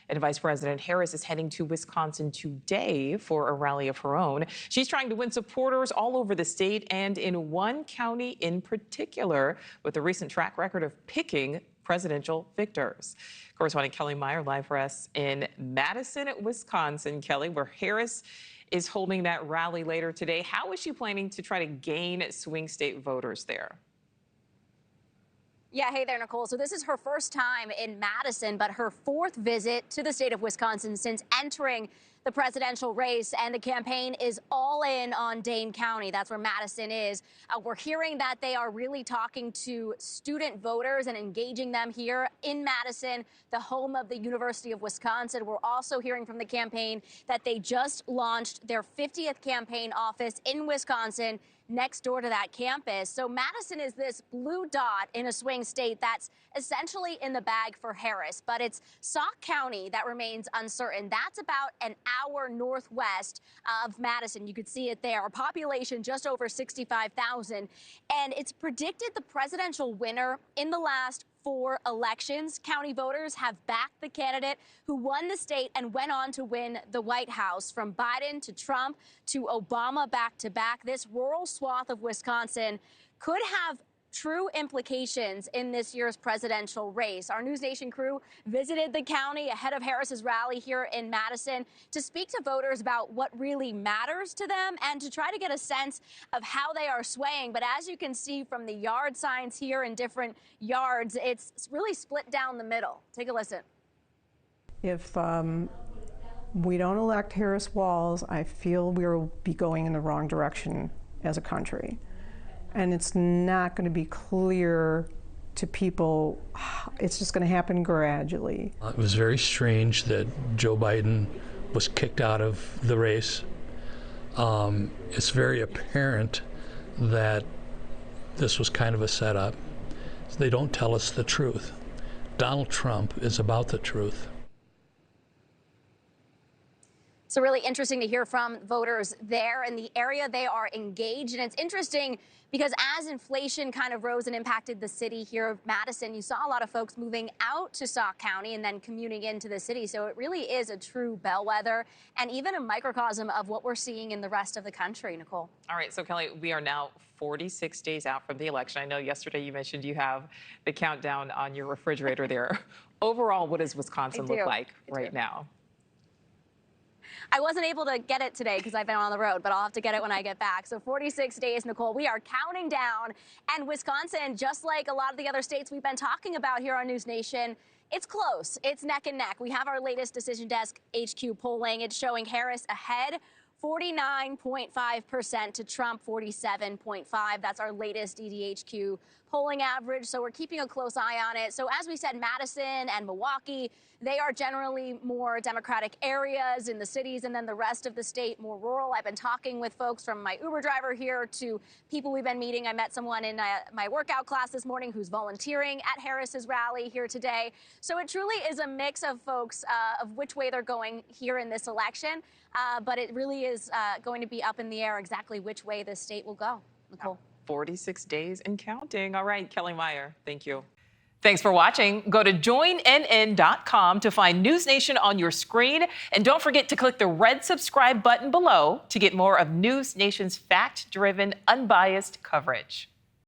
And Vice President Harris is heading to Wisconsin today for a rally of her own. She's trying to win supporters all over the state and in one county in particular, with a recent track record of picking presidential victors. Correspondent Kellie Meyer live for us in Madison, Wisconsin. Kellie, where Harris is holding that rally later today. How is she planning to try to gain swing state voters there? Yeah, hey there, Nichole. So this is her first time in Madison, but her fourth visit to the state of Wisconsin since entering the presidential race, and the campaign is all in on Dane County. That's where Madison is. We're hearing that they are really talking to student voters and engaging them here in Madison, the home of the University of Wisconsin. We're also hearing from the campaign that they just launched their 50th campaign office in Wisconsin, next door to that campus. So Madison is this blue dot in a swing state that's essentially in the bag for Harris, but it's Sauk County that remains uncertain. That's about an hour northwest of Madison. You could see it there. A population just over 65,000. And it's predicted the presidential winner in the last 4 elections. County voters have backed the candidate who won the state and went on to win the White House. From Biden to Trump to Obama back to back, this rural swath of Wisconsin could have true implications in this year's presidential race. Our NewsNation crew visited the county ahead of Harris's rally here in Madison to speak to voters about what really matters to them and to try to get a sense of how they are swaying. But as you can see from the yard signs here in different yards, it's really split down the middle. Take a listen. If we don't elect Harris Walls, I feel we'll be going in the wrong direction as a country. And it's not going to be clear to people. It's just going to happen gradually. It was very strange that Joe Biden was kicked out of the race. It's very apparent that this was kind of a setup. They don't tell us the truth. Donald Trump is about the truth. So really interesting to hear from voters there in the area. They are engaged, and it's interesting because as inflation kind of rose and impacted the city here of Madison, you saw a lot of folks moving out to Sauk County and then commuting into the city. So it really is a true bellwether and even a microcosm of what we're seeing in the rest of the country, Nichole. All right, so Kellie, we are now 46 days out from the election. I know yesterday you mentioned you have the countdown on your refrigerator there. Overall, what does Wisconsin look like right now? I wasn't able to get it today because I've been on the road, but I'll have to get it when I get back. So 46 days, Nichole, we are counting down. And Wisconsin, just like a lot of the other states we've been talking about here on News Nation, it's close. It's neck and neck. We have our latest Decision Desk HQ polling. It's showing Harris ahead, 49.5% to Trump, 47.5%. That's our latest EDHQ polling average, so we're keeping a close eye on it. So as we said, Madison and Milwaukee, they are generally more Democratic areas in the cities, and then the rest of the state more rural. I've been talking with folks from my Uber driver here to people we've been meeting. I met someone in my workout class this morning who's volunteering at Harris's rally here today. So it truly is a mix of folks of which way they're going here in this election, but it really is going to be up in the air exactly which way the state will go. Nichole. 46 days and counting. All right, Kellie Meyer, thank you. Thanks for watching. Go to joinnn.com to find News Nation on your screen. And don't forget to click the red subscribe button below to get more of News Nation's fact-driven, unbiased coverage.